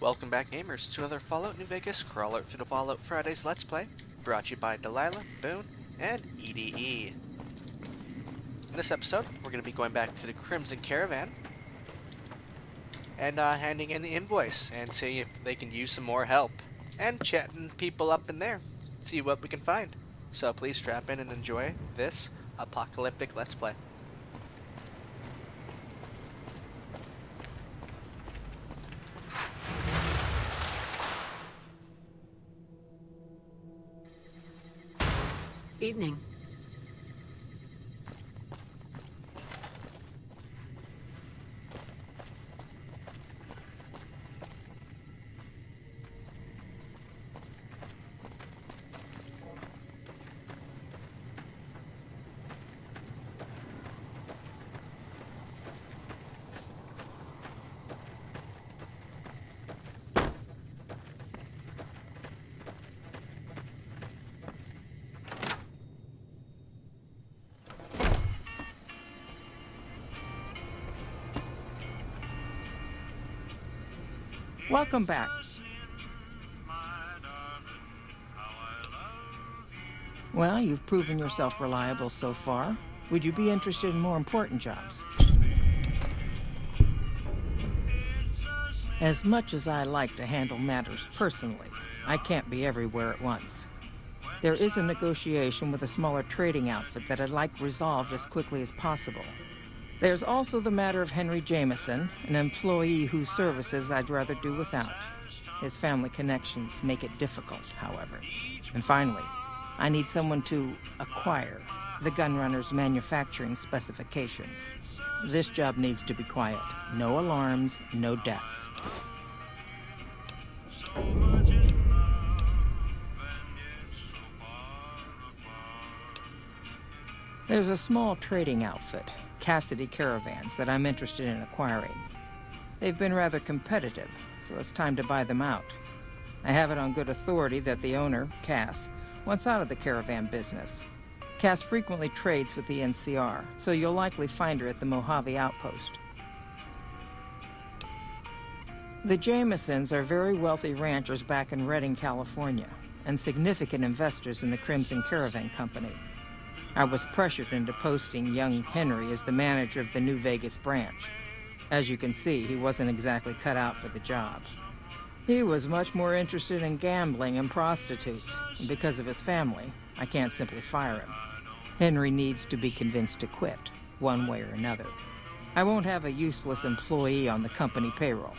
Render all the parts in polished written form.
Welcome back, gamers, to another Fallout New Vegas Crawler through the Fallout Fridays Let's Play, brought to you by Delilah, Boone, and EDE. In this episode, we're going to be going back to the Crimson Caravan and handing in the invoice and seeing if they can use some more help, and chatting people up in there, see what we can find. So please strap in and enjoy this apocalyptic Let's Play. Evening. Welcome back. Well, you've proven yourself reliable so far. Would you be interested in more important jobs? As much as I like to handle matters personally, I can't be everywhere at once. There is a negotiation with a smaller trading outfit that I'd like resolved as quickly as possible. There's also the matter of Henry Jameson, an employee whose services I'd rather do without. His family connections make it difficult, however. And finally, I need someone to acquire the gunrunner's manufacturing specifications. This job needs to be quiet. No alarms, no deaths. There's a small trading outfit, Cassidy Caravans, that I'm interested in acquiring. They've been rather competitive, so it's time to buy them out. I have it on good authority that the owner, Cass, wants out of the caravan business. Cass frequently trades with the NCR, so you'll likely find her at the Mojave outpost. The Jamesons are very wealthy ranchers back in Redding, California, and significant investors in the Crimson Caravan Company. I was pressured into posting young Henry as the manager of the New Vegas branch. As you can see, he wasn't exactly cut out for the job. He was much more interested in gambling and prostitutes, and because of his family, I can't simply fire him. Henry needs to be convinced to quit, one way or another. I won't have a useless employee on the company payroll.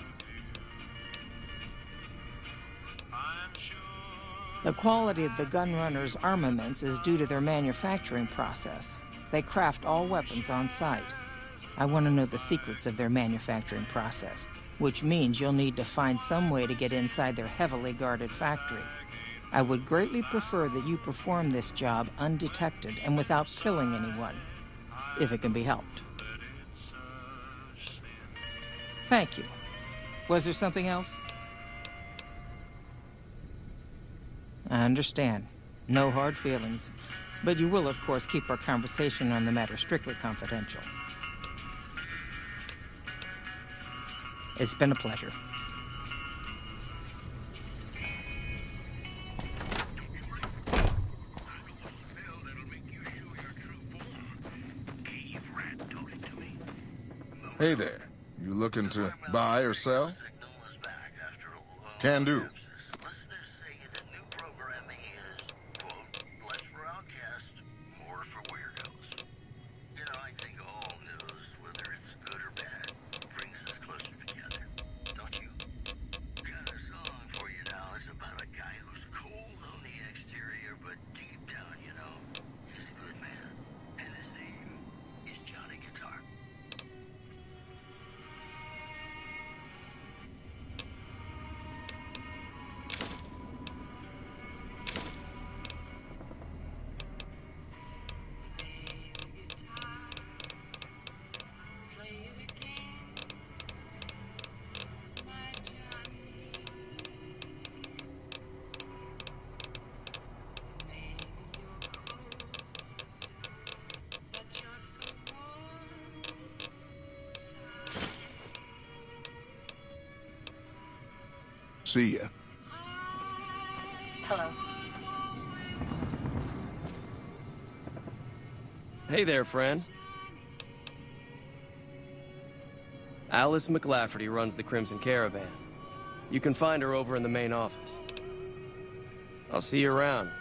The quality of the gunrunners' armaments is due to their manufacturing process. They craft all weapons on site. I want to know the secrets of their manufacturing process, which means you'll need to find some way to get inside their heavily guarded factory. I would greatly prefer that you perform this job undetected and without killing anyone, if it can be helped. Thank you. Was there something else? I understand. No hard feelings. But you will, of course, keep our conversation on the matter strictly confidential. It's been a pleasure. Hey there. You looking to buy or sell? Can do. See ya. Hello. Hey there, friend. Alice McLafferty runs the Crimson Caravan. You can find her over in the main office. I'll see you around.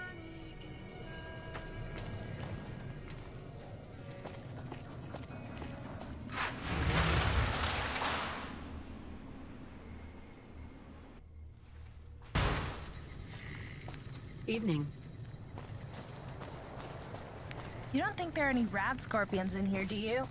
Evening. You don't think there are any rad scorpions in here, do you?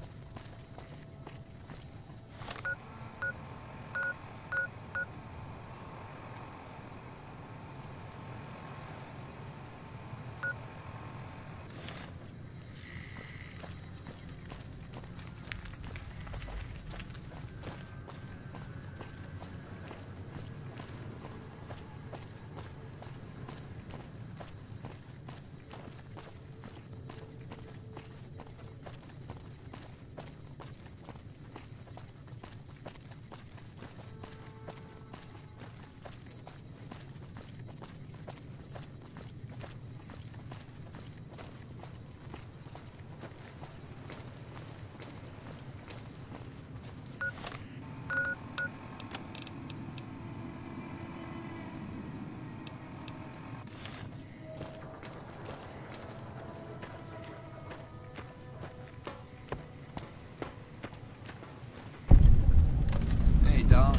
Hey, Dom.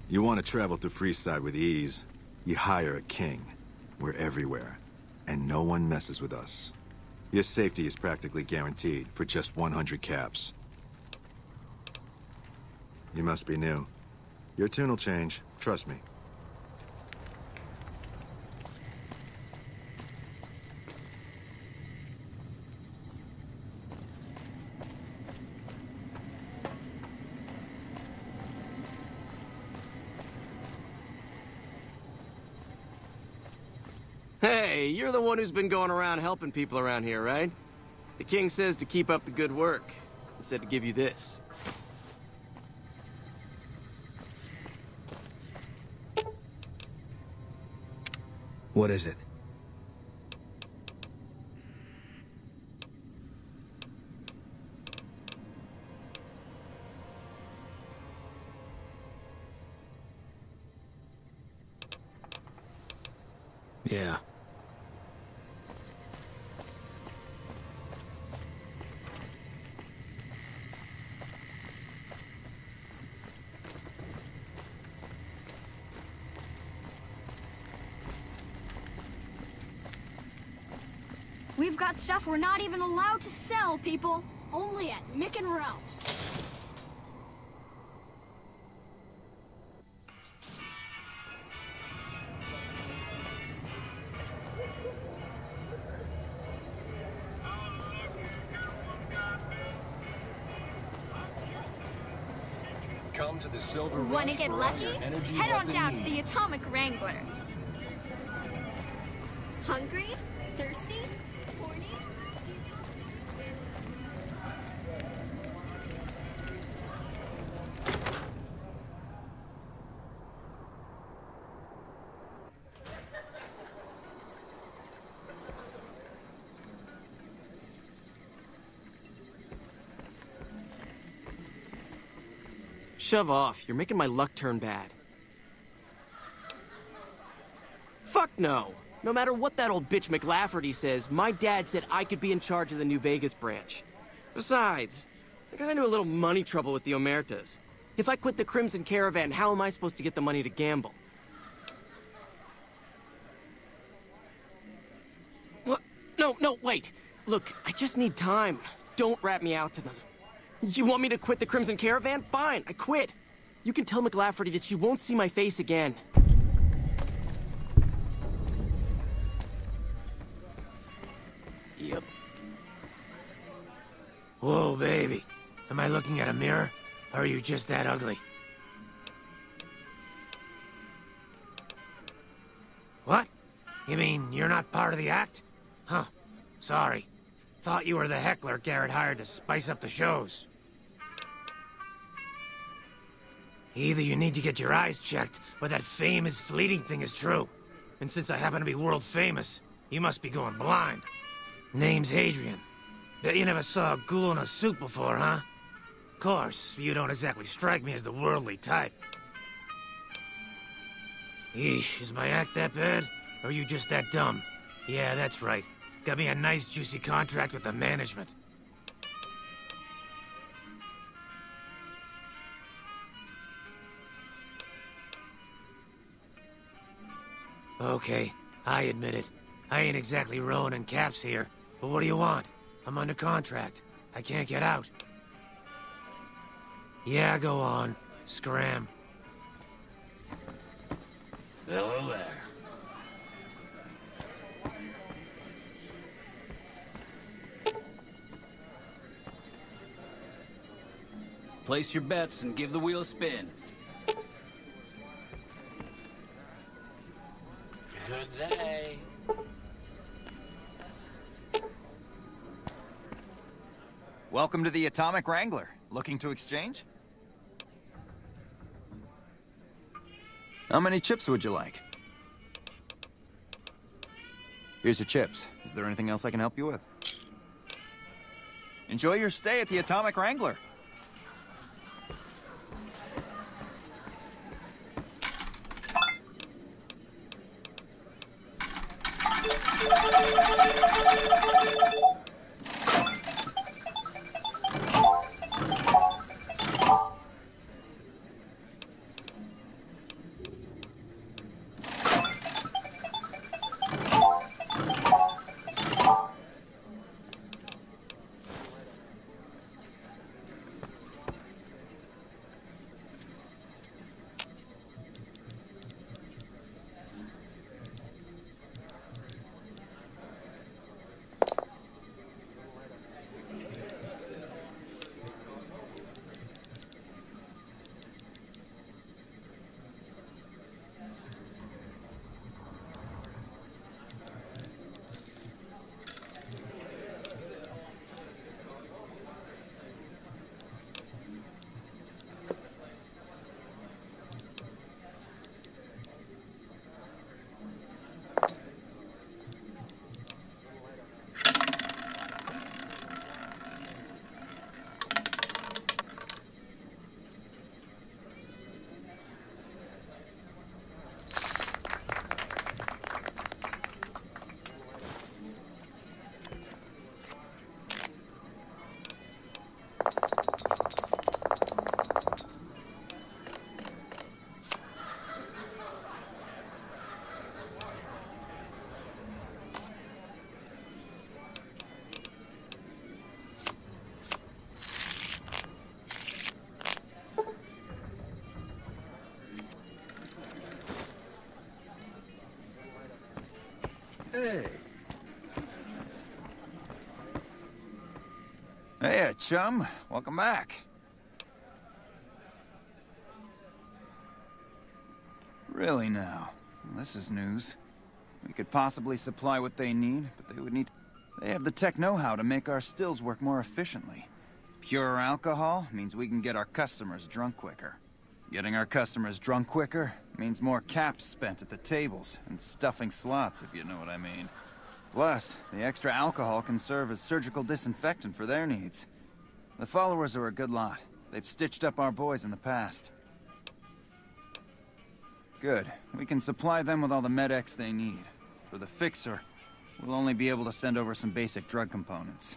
You want to travel through Freeside with ease, you hire a king. We're everywhere, and no one messes with us. Your safety is practically guaranteed for just 100 caps. You must be new. Your tune will change, trust me. Hey, you're the one who's been going around helping people around here, right? The king says to keep up the good work. He said to give you this. What is it? Yeah. We've got stuff we're not even allowed to sell, people. Only at Mick and Ralph's. Come to the Silver Wanna Rush get for all lucky? your energy Head on weapon down to the needs. Atomic Wrangler. Hungry? Thirsty? Horny? Shove off. You're making my luck turn bad. Fuck no. No matter what that old bitch McLafferty says, my dad said I could be in charge of the New Vegas branch. Besides, I got into a little money trouble with the Omertas. If I quit the Crimson Caravan, how am I supposed to get the money to gamble? What? No, wait. Look, I just need time. Don't rat me out to them. You want me to quit the Crimson Caravan? Fine, I quit. You can tell McLafferty that she won't see my face again. Yep. Whoa, baby. Am I looking at a mirror? Or are you just that ugly? What? You mean you're not part of the act? Huh. Sorry. Thought you were the heckler Garret hired to spice up the shows. Either you need to get your eyes checked, or that fame is fleeting thing is true. And since I happen to be world famous, you must be going blind. Name's Hadrian. Bet you never saw a ghoul in a suit before, huh? Of course, you don't exactly strike me as the worldly type. Eesh, is my act that bad? Or are you just that dumb? Yeah, that's right. Got me a nice juicy contract with the management. Okay, I admit it. I ain't exactly rowing in caps here. But what do you want? I'm under contract. I can't get out. Yeah, go on. Scram. Hello there. Place your bets and give the wheel a spin. Good day. Welcome to the Atomic Wrangler. Looking to exchange? How many chips would you like? Here's your chips. Is there anything else I can help you with? Enjoy your stay at the Atomic Wrangler. Hey. Hey, chum. Welcome back. Really now? This is news. We could possibly supply what they need, but they would need... They have the tech know-how to make our stills work more efficiently. Pure alcohol means we can get our customers drunk quicker. Getting our customers drunk quicker means more caps spent at the tables and stuffing slots, if you know what I mean. Plus, the extra alcohol can serve as surgical disinfectant for their needs. The followers are a good lot. They've stitched up our boys in the past. Good. We can supply them with all the med-X they need. For the fixer, we'll only be able to send over some basic drug components.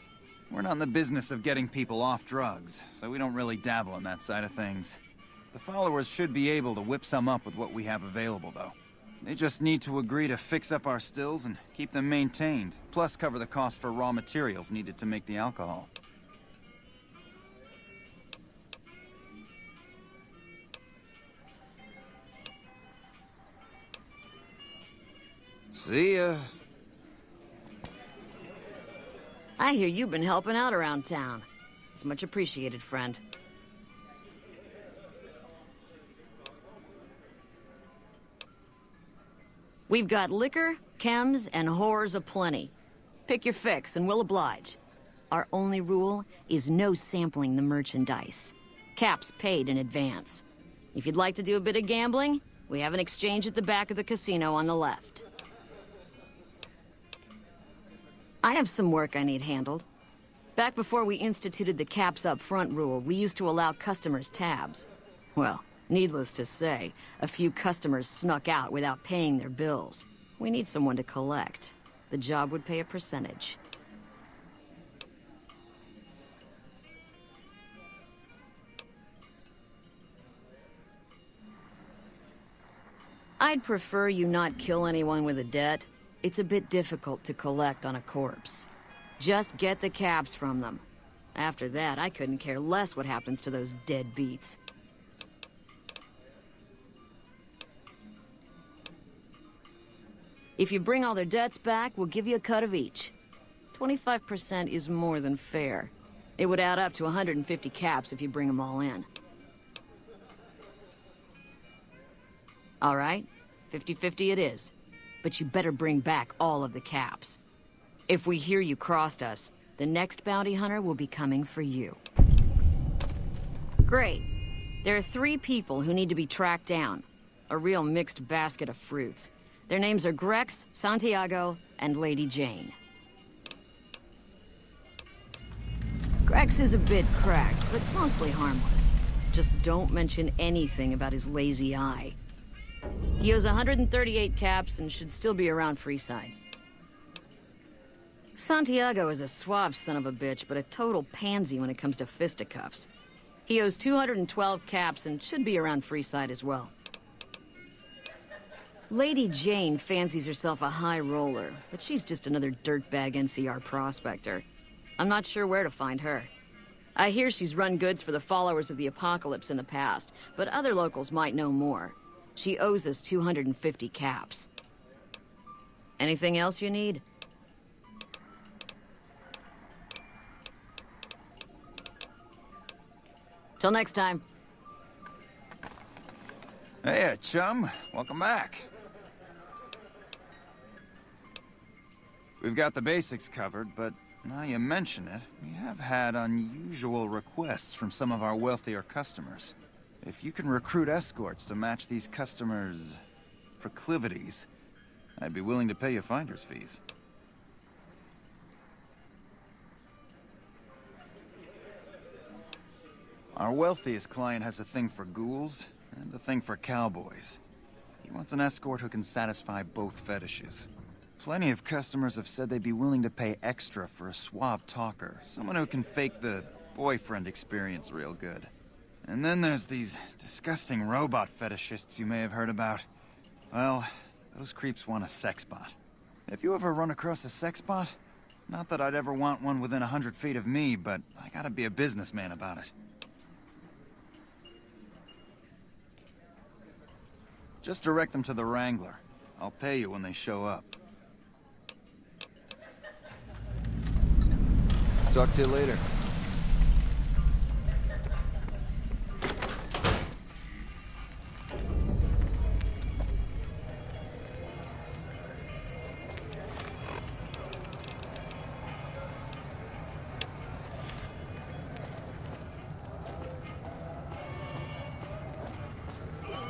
We're not in the business of getting people off drugs, so we don't really dabble in that side of things. The followers should be able to whip some up with what we have available, though. They just need to agree to fix up our stills and keep them maintained, plus cover the cost for raw materials needed to make the alcohol. See ya. I hear you've been helping out around town. It's much appreciated, friend. We've got liquor, chems, and whores aplenty. Pick your fix and we'll oblige. Our only rule is no sampling the merchandise. Caps paid in advance. If you'd like to do a bit of gambling, we have an exchange at the back of the casino on the left. I have some work I need handled. Back before we instituted the caps up front rule, we used to allow customers tabs. Well, needless to say, a few customers snuck out without paying their bills. We need someone to collect. The job would pay a percentage. I'd prefer you not kill anyone with a debt. It's a bit difficult to collect on a corpse. Just get the caps from them. After that, I couldn't care less what happens to those deadbeats. If you bring all their debts back, we'll give you a cut of each. 25% is more than fair. It would add up to 150 caps if you bring them all in. All right, 50-50 it is. But you better bring back all of the caps. If we hear you crossed us, the next bounty hunter will be coming for you. Great. There are 3 people who need to be tracked down. A real mixed basket of fruits. Their names are Grex, Santiago, and Lady Jane. Grex is a bit cracked, but mostly harmless. Just don't mention anything about his lazy eye. He owes 138 caps and should still be around Freeside. Santiago is a suave son of a bitch, but a total pansy when it comes to fisticuffs. He owes 212 caps and should be around Freeside as well. Lady Jane fancies herself a high roller, but she's just another dirtbag NCR prospector. I'm not sure where to find her. I hear she's run goods for the followers of the apocalypse in the past, but other locals might know more. She owes us 250 caps. Anything else you need? Till next time. Hey, chum. Welcome back. We've got the basics covered, but now you mention it, we have had unusual requests from some of our wealthier customers. If you can recruit escorts to match these customers' proclivities, I'd be willing to pay you finder's fees. Our wealthiest client has a thing for ghouls and a thing for cowboys. He wants an escort who can satisfy both fetishes. Plenty of customers have said they'd be willing to pay extra for a suave talker, someone who can fake the boyfriend experience real good. And then there's these disgusting robot fetishists you may have heard about. Well, those creeps want a sex bot. If you ever run across a sex bot, not that I'd ever want one within 100 feet of me, but I gotta be a businessman about it. Just direct them to the Wrangler. I'll pay you when they show up. Talk to you later.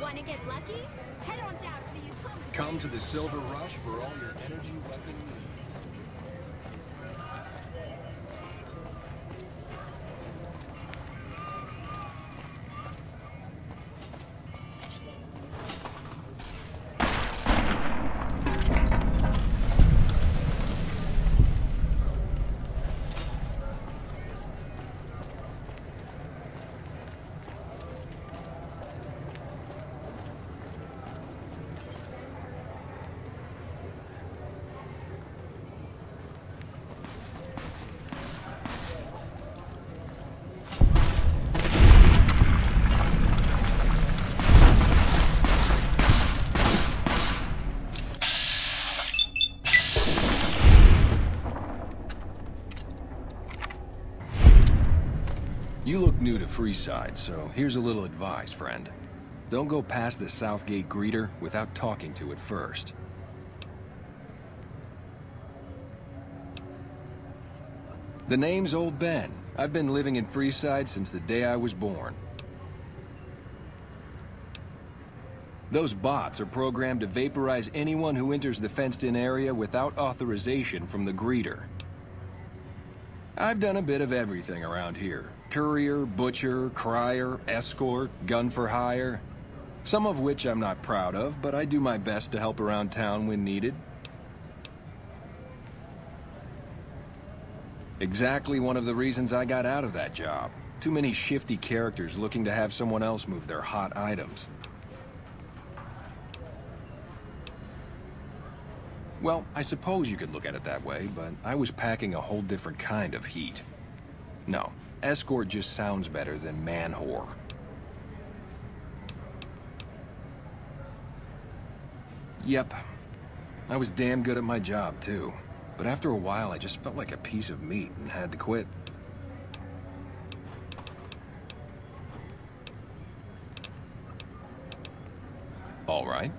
Wanna get lucky? Head on down to the Utah. Come to the Silver Rush for all your energy weapon needs. You look new to Freeside, so here's a little advice, friend. Don't go past the Southgate greeter without talking to it first. The name's Old Ben. I've been living in Freeside since the day I was born. Those bots are programmed to vaporize anyone who enters the fenced-in area without authorization from the greeter. I've done a bit of everything around here. Courier, butcher, crier, escort, gun for hire. Some of which I'm not proud of, but I do my best to help around town when needed. Exactly one of the reasons I got out of that job. Too many shifty characters looking to have someone else move their hot items. Well, I suppose you could look at it that way, but I was packing a whole different kind of heat. No, escort just sounds better than man-whore. Yep, I was damn good at my job, too. But after a while, I just felt like a piece of meat and had to quit. All right.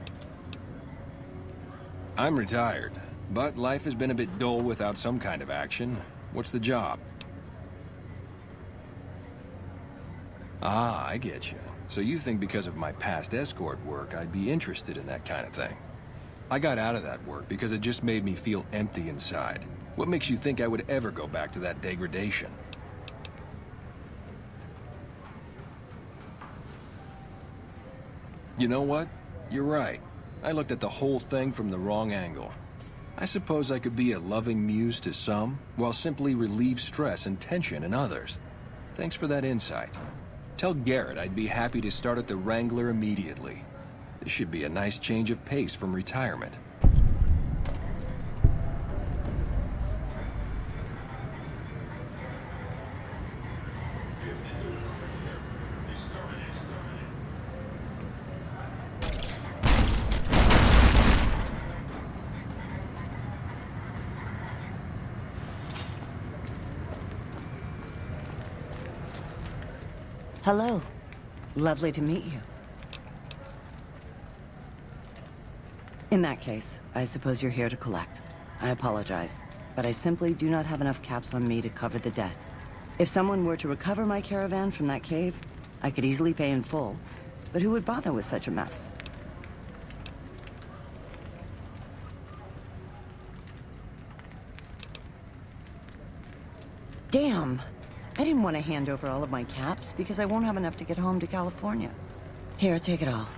I'm retired, but life has been a bit dull without some kind of action. What's the job? Ah, I get you. So you think because of my past escort work, I'd be interested in that kind of thing. I got out of that work because it just made me feel empty inside. What makes you think I would ever go back to that degradation? You know what? You're right. I looked at the whole thing from the wrong angle. I suppose I could be a loving muse to some, while simply relieve stress and tension in others. Thanks for that insight. Tell Garret I'd be happy to start at the Wrangler immediately. This should be a nice change of pace from retirement. Hello. Lovely to meet you. In that case, I suppose you're here to collect. I apologize, but I simply do not have enough caps on me to cover the debt. If someone were to recover my caravan from that cave, I could easily pay in full, but who would bother with such a mess? Damn! I didn't want to hand over all of my caps because I won't have enough to get home to California. Here, take it all.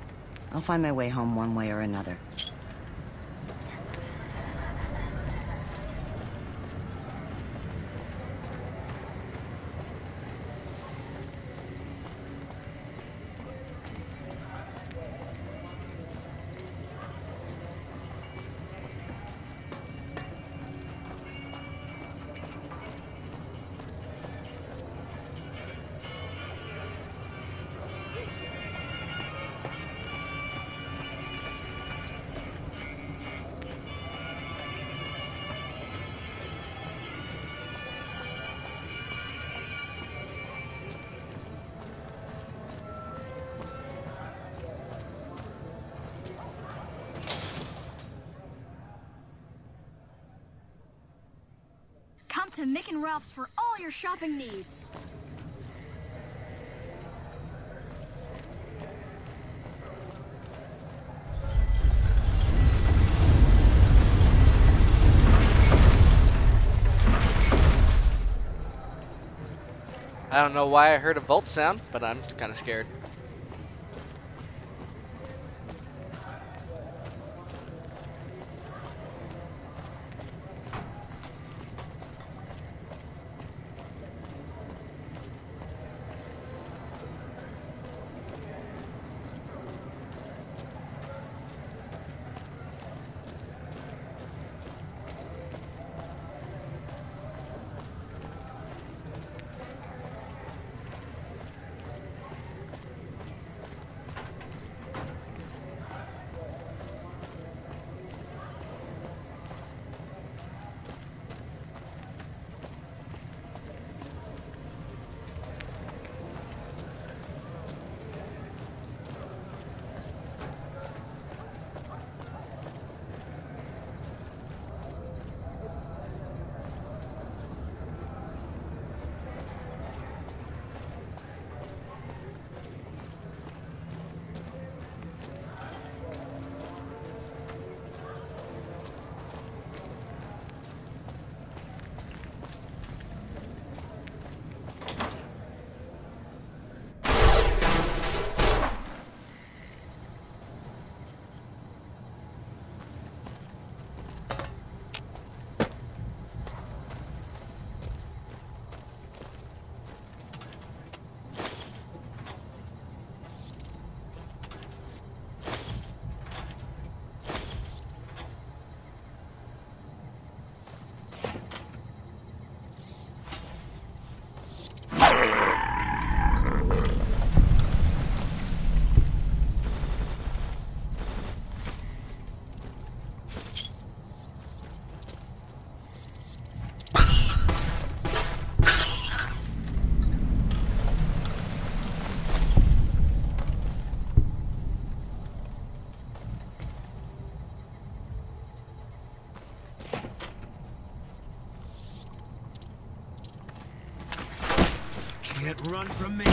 I'll find my way home one way or another. Come to Mick and Ralph's for all your shopping needs. I don't know why I heard a Volt sound, but I'm kind of scared. run from me.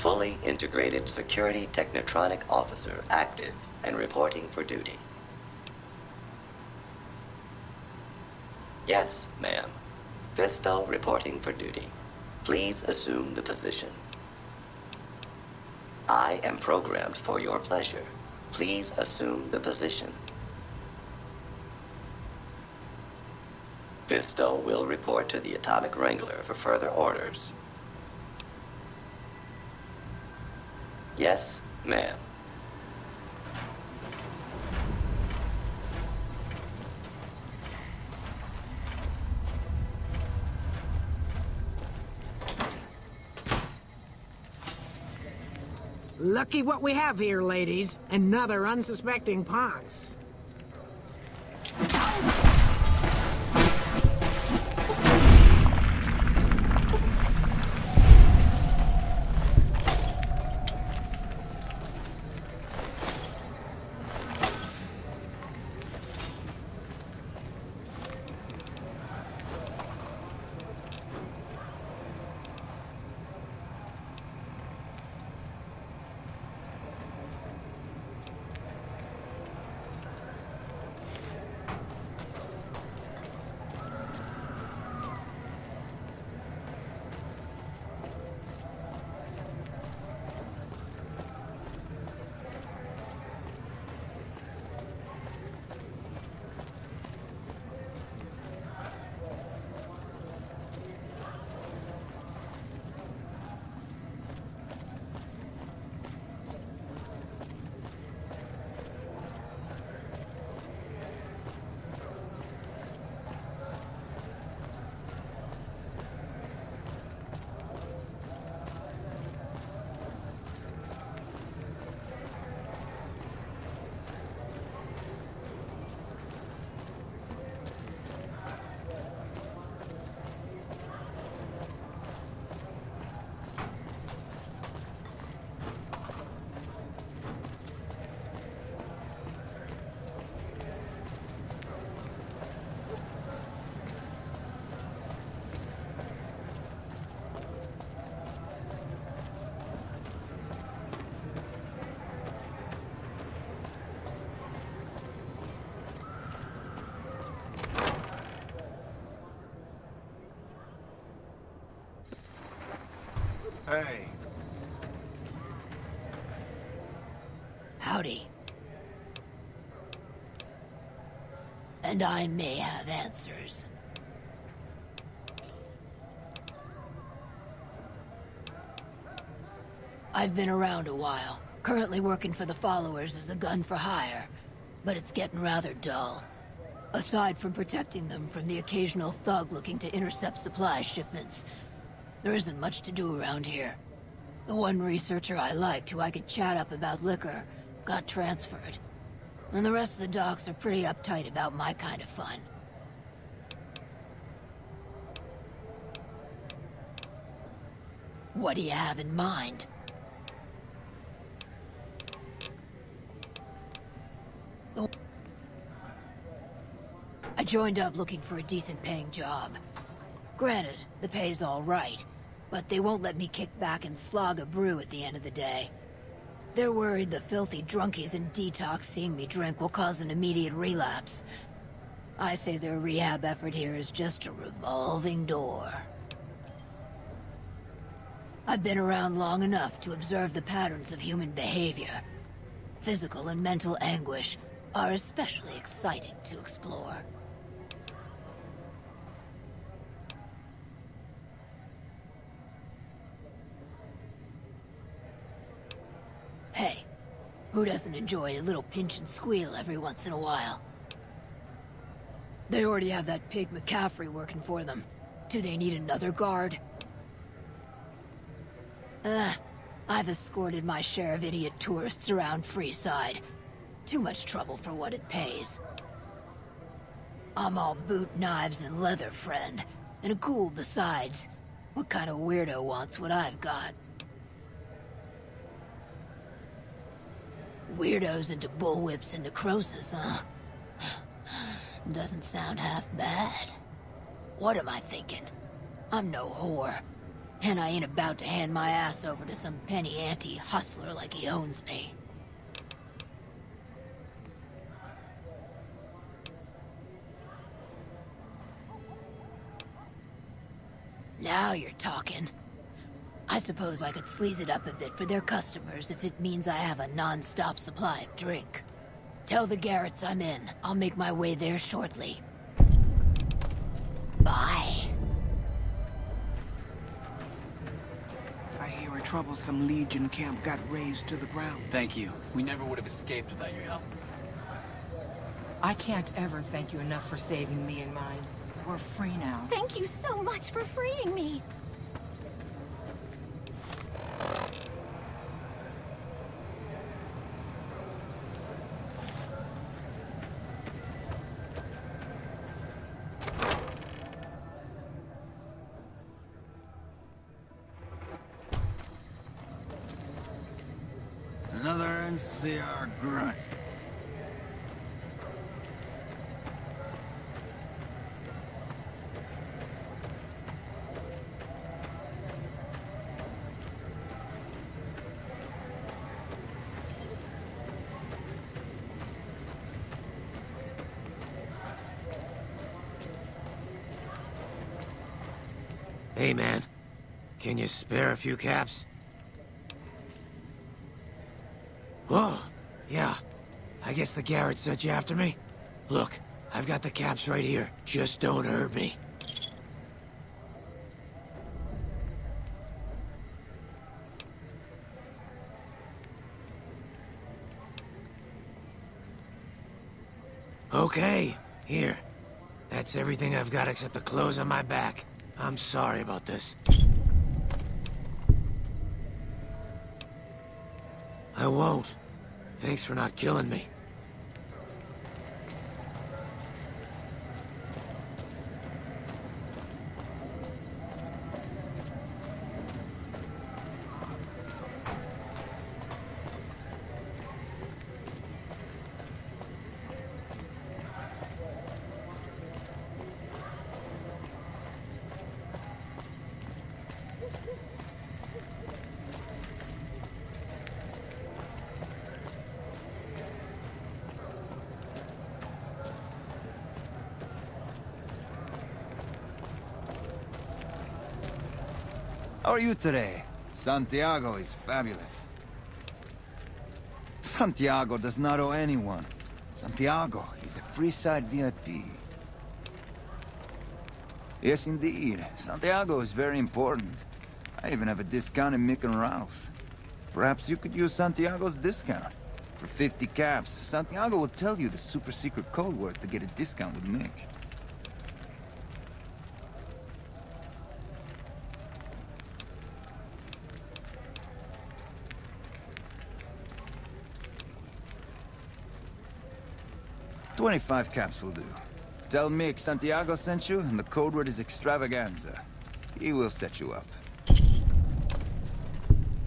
Fully integrated security technotronic officer active and reporting for duty. Yes, ma'am. Visto reporting for duty. Please assume the position. I am programmed for your pleasure. Please assume the position. Visto will report to the Atomic Wrangler for further orders. Yes, ma'am. Lucky what we have here, ladies. Another unsuspecting pox. Hey. Howdy. And I may have answers. I've been around a while, currently working for the followers as a gun for hire, but it's getting rather dull. Aside from protecting them from the occasional thug looking to intercept supply shipments, there isn't much to do around here. The one researcher I liked who I could chat up about liquor got transferred. And the rest of the docks are pretty uptight about my kind of fun. What do you have in mind? I joined up looking for a decent-paying job. Granted, the pay's all right, but they won't let me kick back and slog a brew at the end of the day. They're worried the filthy drunkies in detox seeing me drink will cause an immediate relapse. I say their rehab effort here is just a revolving door. I've been around long enough to observe the patterns of human behavior. Physical and mental anguish are especially exciting to explore. Hey, who doesn't enjoy a little pinch and squeal every once in a while? They already have that pig McCaffrey working for them. Do they need another guard? I've escorted my share of idiot tourists around Freeside. Too much trouble for what it pays. I'm all boot, knives, and leather, friend. And a ghoul besides. What kind of weirdo wants what I've got? Weirdos into bullwhips and necrosis, huh? Doesn't sound half bad. What am I thinking? I'm no whore. And I ain't about to hand my ass over to some penny-ante hustler like he owns me. Now you're talking. I suppose I could sleaze it up a bit for their customers if it means I have a non-stop supply of drink. Tell the Garrets I'm in. I'll make my way there shortly. Bye. I hear a troublesome Legion camp got razed to the ground. Thank you. We never would have escaped without your help. I can't ever thank you enough for saving me and mine. We're free now. Thank you so much for freeing me. Another NCR grunt. Hey, man. Can you spare a few caps? Whoa, yeah. I guess the Garrett sent you after me? Look, I've got the caps right here. Just don't hurt me. Okay, here. That's everything I've got except the clothes on my back. I'm sorry about this. I won't. Thanks for not killing me. How are you today? Santiago is fabulous. Santiago does not owe anyone. Santiago is a Freeside VIP. Yes, indeed. Santiago is very important. I even have a discount in Mick and Ralph's. Perhaps you could use Santiago's discount. For 50 caps, Santiago will tell you the super secret code word to get a discount with Mick. 25 caps will do. Tell Mick Santiago sent you, and the code word is extravaganza. He will set you up.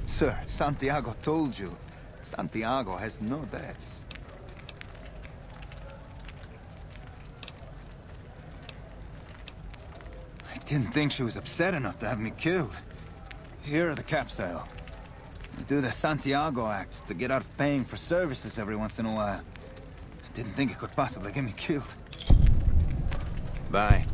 Sir, Santiago told you. Santiago has no debts. I didn't think she was upset enough to have me killed. Here are the caps, Al. I do the Santiago act to get out of paying for services every once in a while. I didn't think it could possibly get me killed. Bye.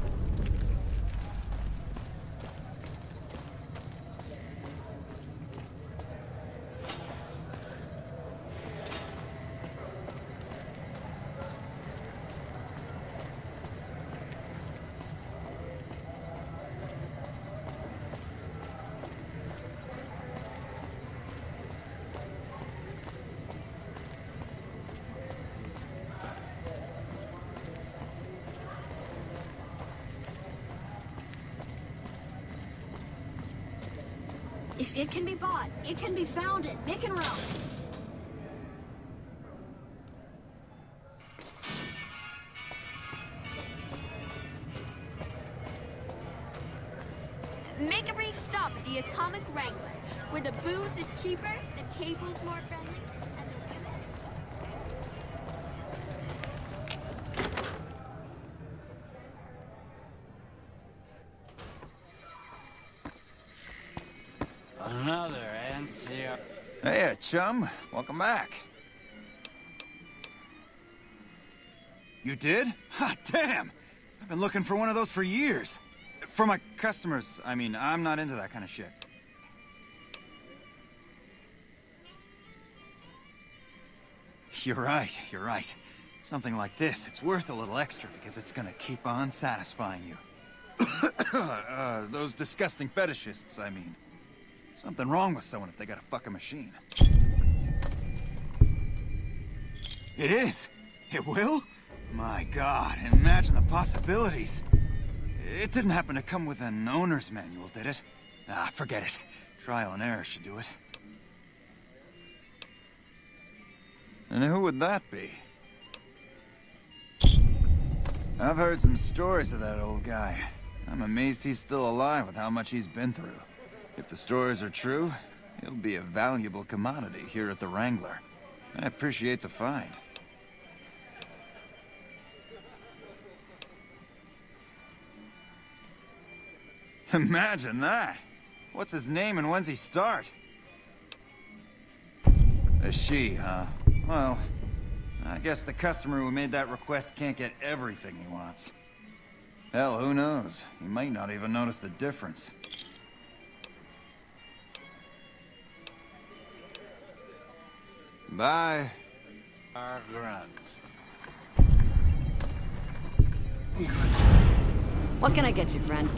If it can be bought, it can be found at Mick and Ralph. Make a brief stop at the Atomic Wrangler, where the booze is cheaper, the table's more friendly, and the women... Another NCR. Hey, chum. Welcome back. You did? Ha, damn! I've been looking for one of those for years. For my customers, I mean, I'm not into that kind of shit. You're right. Something like this, it's worth a little extra because it's gonna keep on satisfying you. Those disgusting fetishists, I mean. Something wrong with someone if they got a fucking machine. It is! It will? My God, imagine the possibilities. It didn't happen to come with an owner's manual, did it? Ah, forget it. Trial and error should do it. And who would that be? I've heard some stories of that old guy. I'm amazed he's still alive with how much he's been through. If the stories are true, he'll be a valuable commodity here at the Wrangler. I appreciate the find. Imagine that! What's his name and when's he start? A she, huh? Well, I guess the customer who made that request can't get everything he wants. Hell, who knows? He might not even notice the difference. Bye. What can I get you, friend?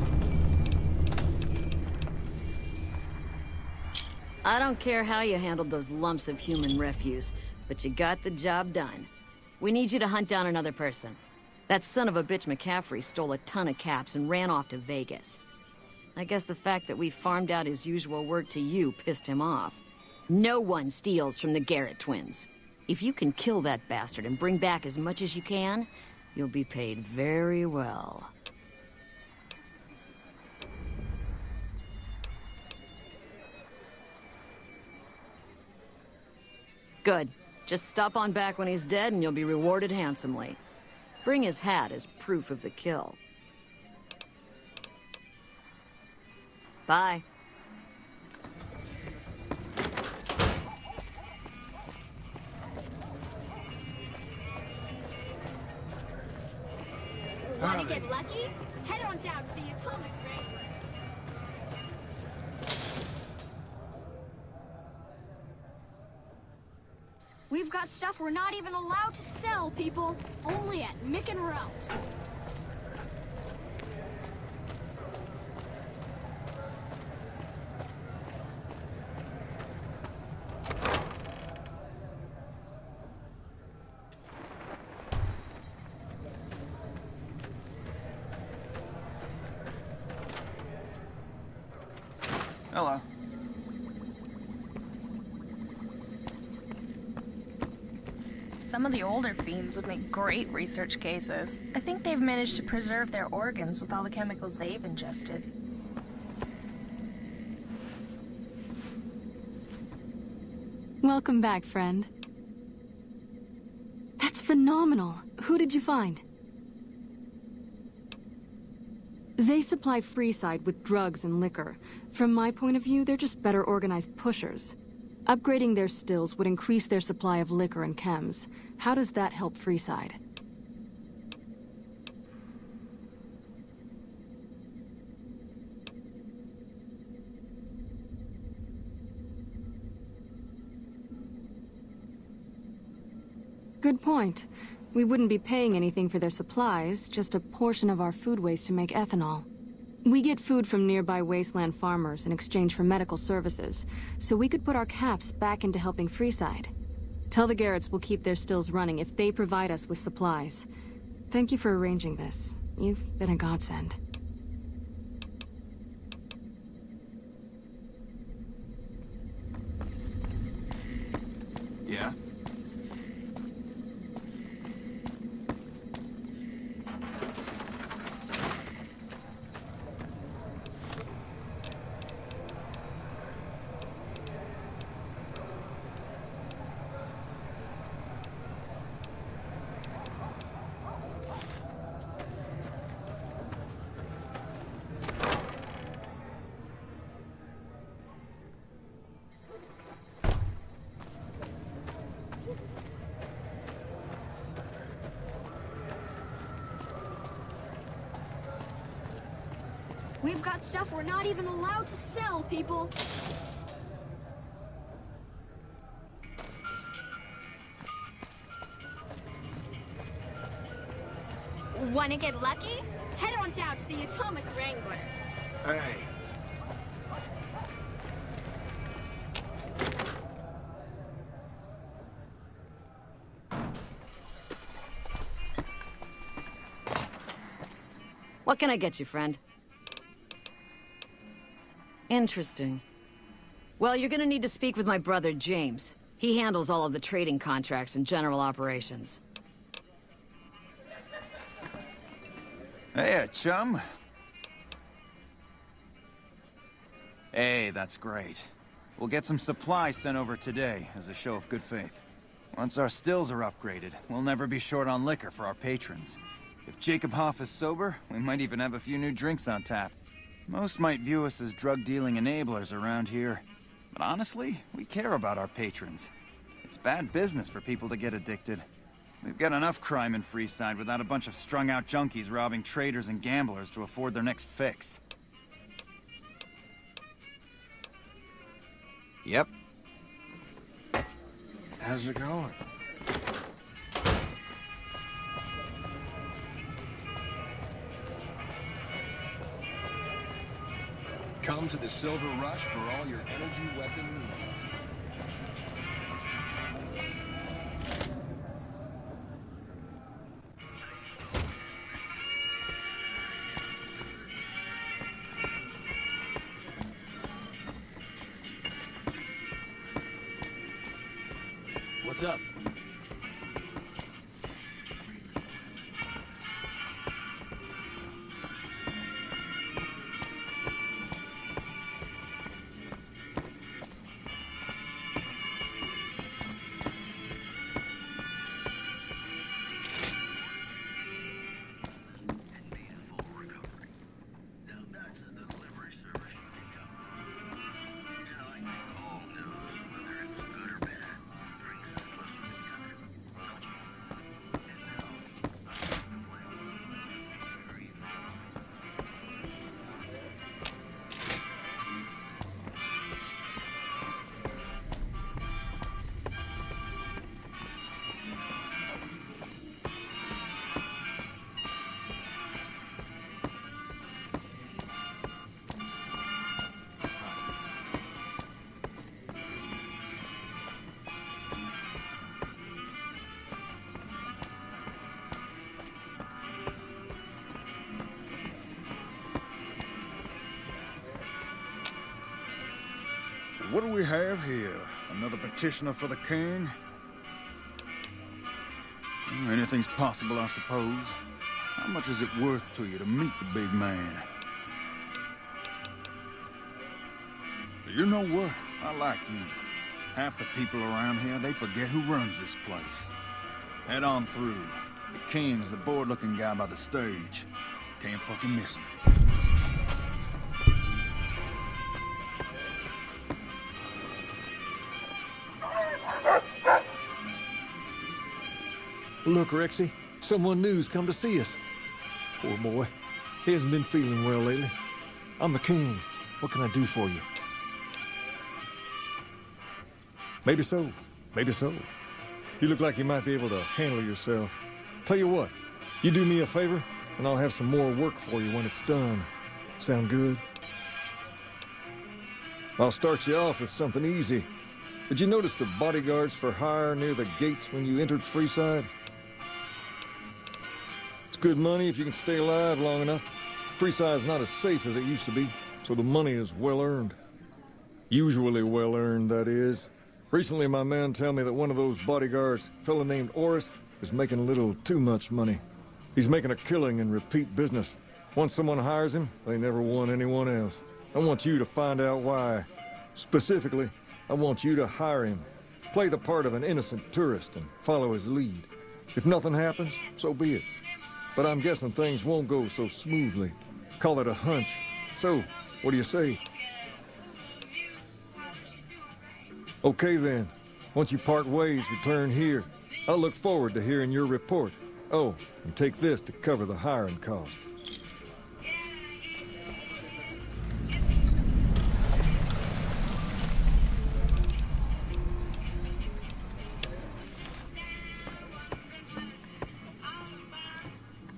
I don't care how you handled those lumps of human refuse, but you got the job done. We need you to hunt down another person. That son of a bitch McCaffrey stole a ton of caps and ran off to Vegas. I guess the fact that we farmed out his usual work to you pissed him off. No one steals from the Garret Twins. If you can kill that bastard and bring back as much as you can, you'll be paid very well. Good. Just stop on back when he's dead and you'll be rewarded handsomely. Bring his hat as proof of the kill. Bye. Want to get lucky? Head on down to the Atomic Wrangler. We've got stuff we're not even allowed to sell, people. Only at Mick and Ralph's. Hello. Some of the older fiends would make great research cases. I think they've managed to preserve their organs with all the chemicals they've ingested. Welcome back, friend. That's phenomenal. Who did you find? They supply Freeside with drugs and liquor. From my point of view, they're just better organized pushers. Upgrading their stills would increase their supply of liquor and chems. How does that help Freeside? Good point. We wouldn't be paying anything for their supplies, just a portion of our food waste to make ethanol. We get food from nearby wasteland farmers in exchange for medical services, so we could put our caps back into helping Freeside. Tell the Garrets we'll keep their stills running if they provide us with supplies. Thank you for arranging this. You've been a godsend. Yeah? We've got stuff we're not even allowed to sell, people. Wanna get lucky? Head on down to the Atomic Wrangler. Hey. What can I get you, friend? Interesting. Well, you're gonna need to speak with my brother, James. He handles all of the trading contracts and general operations. Hey, chum. Hey, that's great. We'll get some supplies sent over today as a show of good faith. Once our stills are upgraded, we'll never be short on liquor for our patrons. If Jacob Hoff is sober, we might even have a few new drinks on tap. Most might view us as drug-dealing enablers around here. But honestly, we care about our patrons. It's bad business for people to get addicted. We've got enough crime in Freeside without a bunch of strung-out junkies robbing traders and gamblers to afford their next fix. Yep. How's it going? Come to the Silver Rush for all your energy weapon needs. What's up? What do we have here? Another petitioner for the king? Anything's possible, I suppose. How much is it worth to you to meet the big man? You know what? I like you. Half the people around here, they forget who runs this place. Head on through. The king's the bored-looking guy by the stage. Can't fucking miss him. Look, Rexy, someone new's come to see us. Poor boy. He hasn't been feeling well lately. I'm the king. What can I do for you? Maybe so. Maybe so. You look like you might be able to handle yourself. Tell you what, you do me a favor, and I'll have some more work for you when it's done. Sound good? I'll start you off with something easy. Did you notice the bodyguards for hire near the gates when you entered Freeside? It's good money if you can stay alive long enough. Freeside's not as safe as it used to be, so the money is well earned. Usually well earned, that is. Recently, my man tell me that one of those bodyguards, a fella named Oris, is making a little too much money. He's making a killing in repeat business. Once someone hires him, they never want anyone else. I want you to find out why. Specifically, I want you to hire him. Play the part of an innocent tourist and follow his lead. If nothing happens, so be it. But I'm guessing things won't go so smoothly. Call it a hunch. So, what do you say? Okay then. Once you part ways, return here. I'll look forward to hearing your report. Oh, and take this to cover the hiring cost.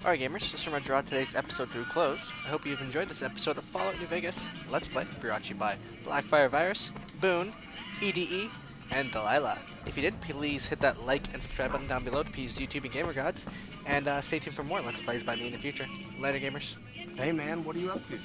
Alright gamers, this is where I draw today's episode to a close. I hope you've enjoyed this episode of Fallout New Vegas Let's Play, brought to you by Blackfire Virus, Boone, EDE, and Delilah. If you did, please hit that like and subscribe button down below to P's YouTube and Gamer Gods, and stay tuned for more Let's Plays by me in the future. Later gamers. Hey man, what are you up to?